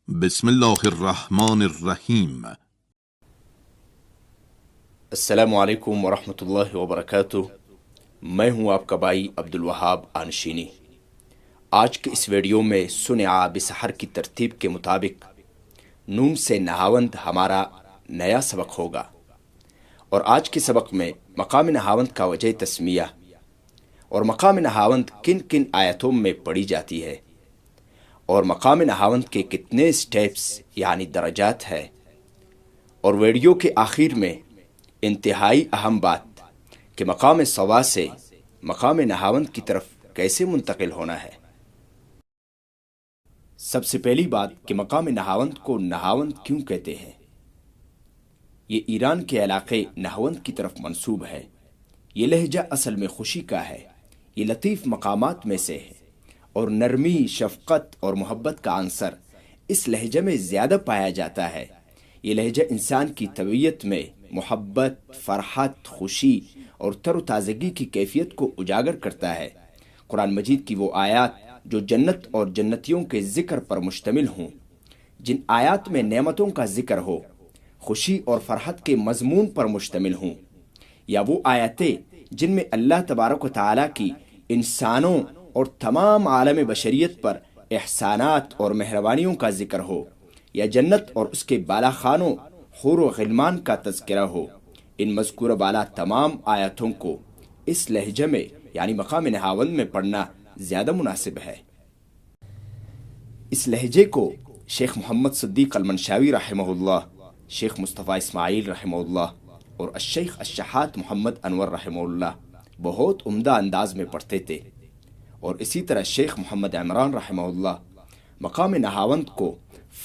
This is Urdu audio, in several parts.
بسم الله الرحمن الرحیم۔ السلام علیکم ورحمۃ اللہ وبرکاتہ۔ میں ہوں آپ کا بھائی عبدالوہاب آنشینی۔ آج کے اس ویڈیو میں سنع بسحر کی ترتیب کے مطابق نون سے نہاوند ہمارا نیا سبق ہوگا، اور آج کے سبق میں مقام نہاوند کا وجہ تسمیہ اور مقام نہاوند کن کن آیتوں میں پڑھی جاتی ہے، اور مقام نہاوند کے کتنے سٹیپس یعنی درجات ہے، اور ویڈیو کے آخر میں انتہائی اہم بات کہ مقام صوا سے مقام نہاوند کی طرف کیسے منتقل ہونا ہے۔ سب سے پہلی بات کہ مقام نہاوند کو نہاوند کیوں کہتے ہیں؟ یہ ایران کے علاقے نہاوند کی طرف منسوب ہے۔ یہ لہجہ اصل میں خوشی کا ہے، یہ لطیف مقامات میں سے ہے، اور نرمی، شفقت اور محبت کا عنصر اس لہجے میں زیادہ پایا جاتا ہے۔ یہ لہجہ انسان کی طبیعت میں محبت، فرحت، خوشی اور تر و تازگی کی کیفیت کو اجاگر کرتا ہے۔ قرآن مجید کی وہ آیات جو جنت اور جنتیوں کے ذکر پر مشتمل ہوں، جن آیات میں نعمتوں کا ذکر ہو، خوشی اور فرحت کے مضمون پر مشتمل ہوں، یا وہ آیتیں جن میں اللہ تبارک و تعالیٰ کی انسانوں اور تمام عالم بشریت پر احسانات اور مہربانیوں کا ذکر ہو، یا جنت اور اس کے بالا خانوں حور و غلمان کا تذکرہ ہو، ان مذکورہ بالا تمام آیاتوں کو اس لہجے میں یعنی مقام نہاوند میں پڑھنا زیادہ مناسب ہے۔ اس لہجے کو شیخ محمد صدیق المنشاوی رحمہ اللہ، شیخ مصطفیٰ اسماعیل رحمہ اللہ اور الشیخ الشحات محمد انور رحمہ اللہ بہت عمدہ انداز میں پڑھتے تھے، اور اسی طرح شیخ محمد عمران رحمہ اللہ مقام نہاوند کو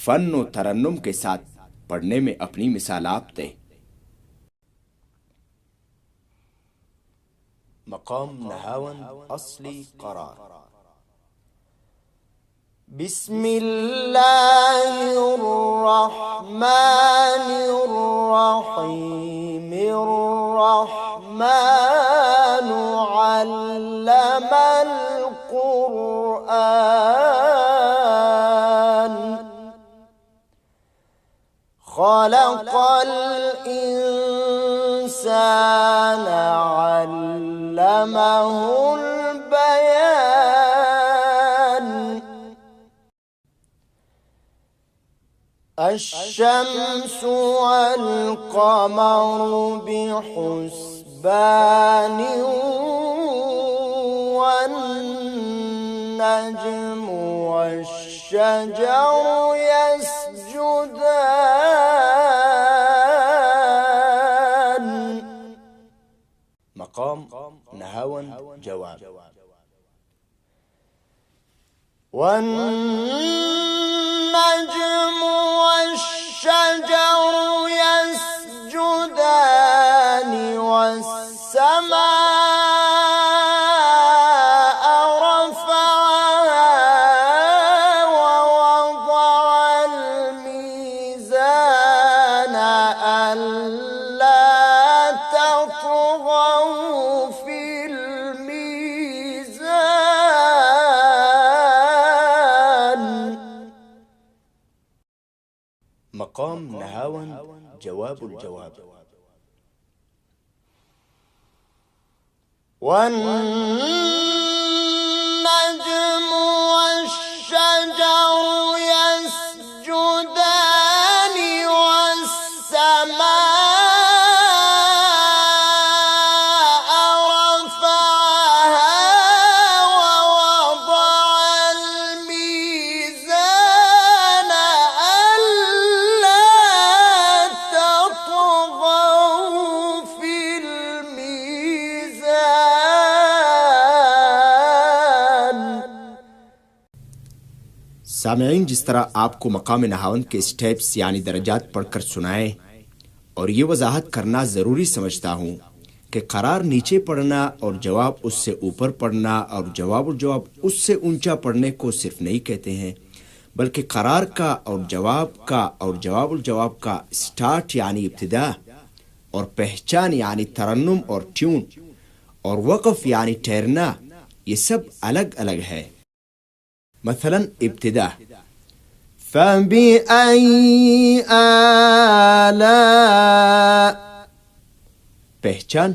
فن و ترنم کے ساتھ پڑھنے میں اپنی مثال آپ تھے۔ مقام نہاوند اصلی قرار۔ بسم اللہ الرحمن الرحیم الرحمن علم القرآن خلق الانسان علمہ البیان الشمس والقمر بحسبان والنجم والشجر يسجدان۔ مقام نہاوند جواب۔ والنجم والشجر يسجدان والسماء رفعها ووضع الميزان ألا تطغوا في الميزان۔ مقام نہاوند جواب الجواب۔ والنجم والشجر يسجدان والسماء رفعها ووضع الميزان ألا تطغوا في الميزان۔ سامعین، جس طرح آپ کو مقام نہاوند کے سٹیپس یعنی درجات پڑھ کر سنائے، اور یہ وضاحت کرنا ضروری سمجھتا ہوں کہ قرار نیچے پڑھنا اور جواب اس سے اوپر پڑھنا اور جواب الجواب اس سے اونچا پڑھنے کو صرف نہیں کہتے ہیں، بلکہ قرار کا اور جواب کا اور جواب الجواب کا سٹارٹ یعنی ابتدا، اور پہچان یعنی ترنم اور ٹیون، اور وقف یعنی ٹھہرنا، یہ سب الگ الگ ہے۔ مثلا ابتدا فبأي آلاء پہچان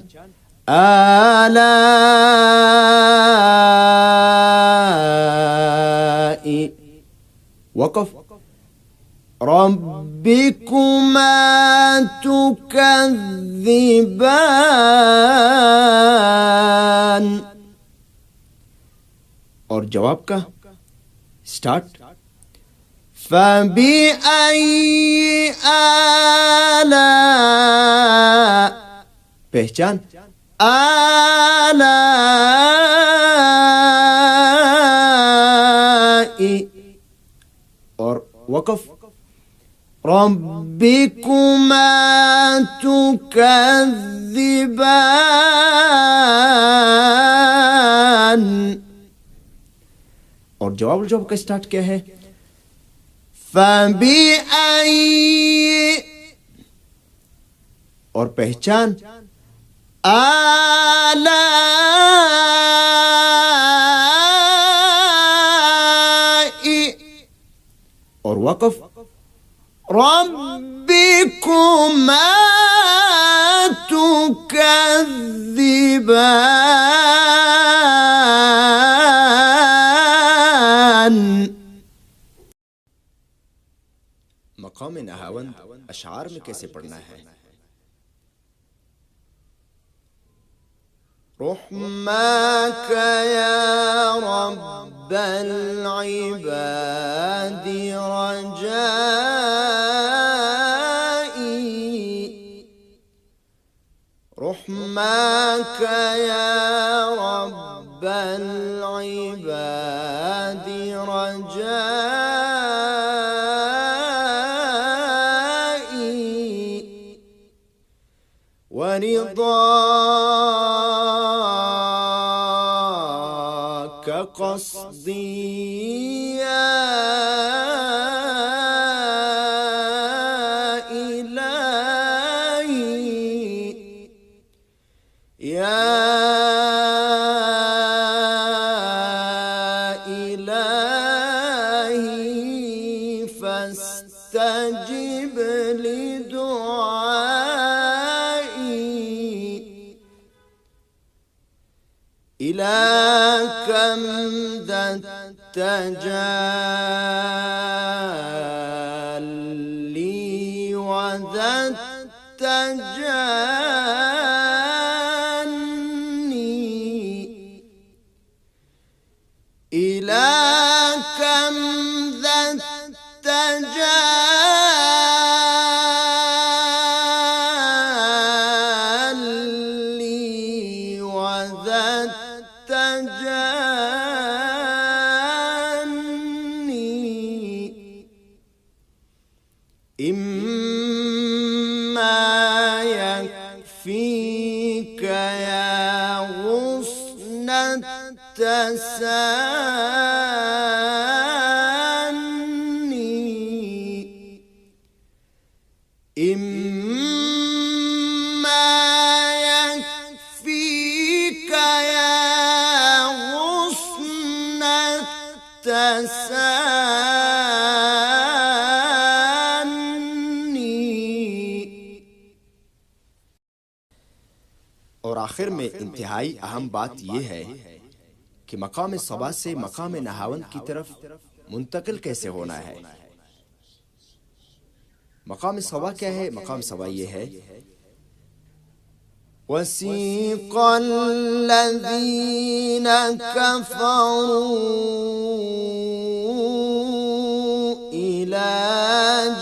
آلاء وقف ربكما تكذبان اور جواب کا سٹارٹ فبأي آلاء پہچان آلاء اور وقف ربكما تكذبان اور جواب کا سٹارٹ کیا ہے فبأي اور پہچان آلاء اور وقف ربكما تكذبان مقام نہاوند اشعار میں کیسے پڑھنا ہے رحماك يا رب العباد رجائي رحماك يا رب العباد رجائي ورضاك قصدي يا إلهي يا إلهي فاستجب لدعائي إلى كم التجلي وذا التجاني إلى كم ذا التجلي وذا التجاني إما يكفيك يا غصن التساني إما يكفيك يا غصن التساني اور آخر میں انتہائی اہم بات یہ ہے کہ مقام صبا سے مقام نہاوند کی طرف منتقل کیسے ہونا ہے مقام صبا کیا ہے مقام صبا یہ ہے وَسِيقَ الَّذِينَ كَفَرُوا إِلَى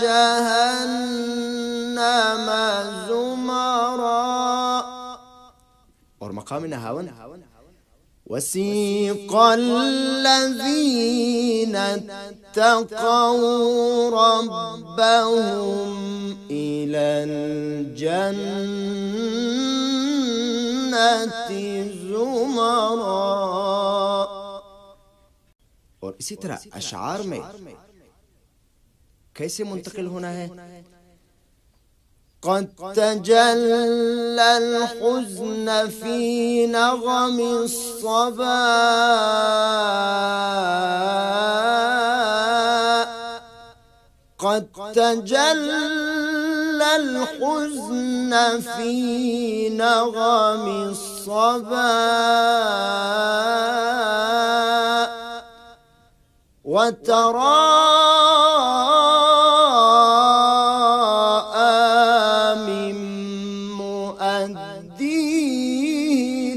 جَهَنَّمَ زُمَرًا اور مقام نہاوند وَسِيقَ الَّذِينَ اتَّقَوْا رَبَّهُمْ إِلَى الْجَنَّةِ زُمَرًا اور اسی طرح اشعار میں کیسے منتقل ہونا ہے قد تجلى الحزن في نغم الصبا قد تجلى الحزن في نغم الصبا وتراءى من مؤديه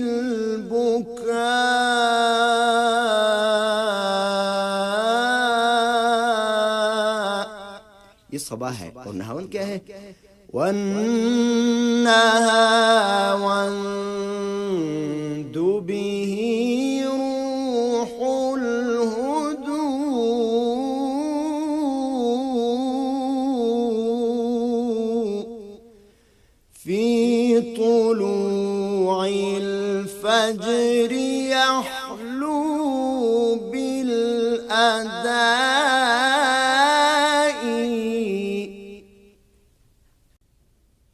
البكاء. یہ صبا ہے اور نہاون کیا ہے؟ والنهاوند به روح الهدوء في طلوع الفجر يحلو بالأداء.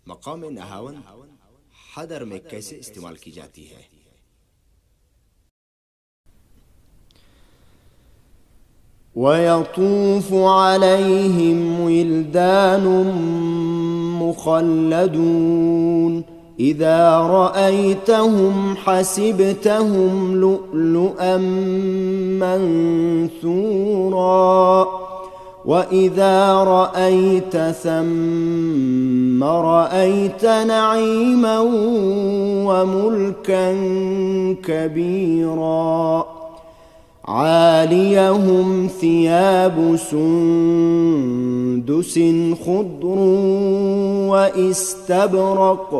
مقام نہاون حدر میں کیسے استعمال کی جاتی ہے؟ ويطوف عليهم ولدان مخلدون إذا رأيتهم حسبتهم لؤلؤا منثورا وإذا رأيت ثم رأيت نعيما وملكا كبيرا. عاليهم ثياب سندس خضر واستبرق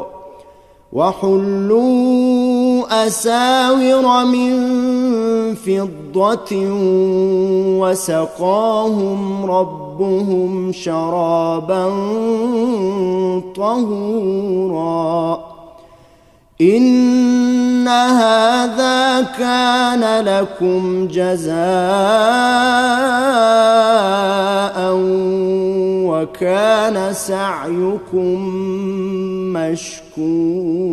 وحلوا أساور من فضة وسقاهم ربهم شرابا طهورا. إن هذا كان لكم جزاء وكان سعيكم مشكورا.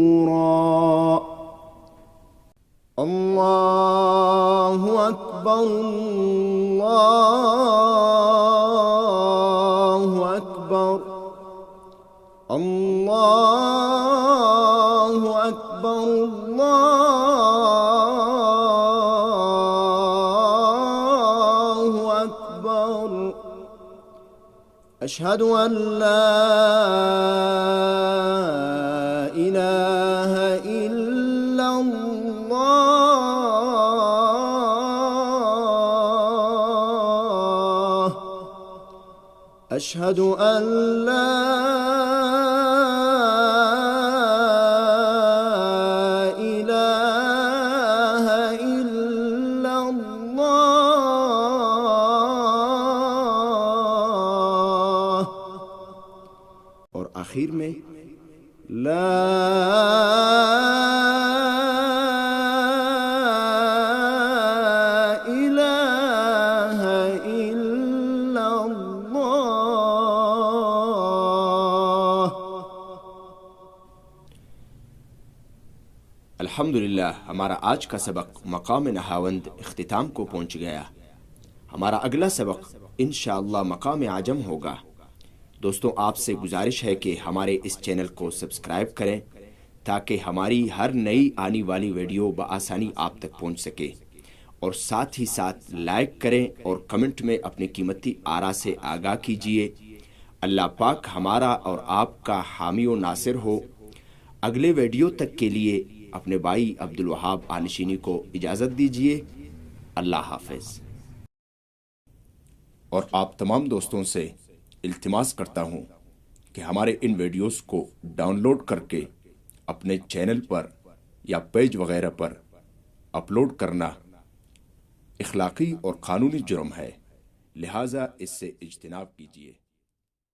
الله أكبر الله أكبر الله أكبر الله أكبر. أشهد أن لا إله إلا الله. أشهد أن لا إله إلا الله. اور آخر میں لا إله إلا الله. الحمدللہ ہمارا آج کا سبق مقام نہاوند اختتام کو پہنچ گیا. ہمارا اگلا سبق انشاءاللہ مقام عجم ہوگا. دوستوں، آپ سے گزارش ہے کہ ہمارے اس چینل کو سبسکرائب کریں تاکہ ہماری ہر نئی آنے والی ویڈیو بآسانی آپ تک پہنچ سکے، اور ساتھ ہی ساتھ لائک کریں اور کمنٹ میں اپنی قیمتی آراء سے آگاہ کیجیے. اللہ پاک ہمارا اور آپ کا حامی و ناصر ہو. اگلے ویڈیو تک کے لیے اپنے بھائی عبدالوہاب آنشینی کو اجازت دیجیے. اللہ حافظ. اور آپ تمام دوستوں سے التماس کرتا ہوں کہ ہمارے ان ویڈیوز کو ڈاؤن لوڈ کر کے اپنے چینل پر یا پیج وغیرہ پر اپلوڈ کرنا اخلاقی اور قانونی جرم ہے، لہٰذا اس سے اجتناب کیجیے.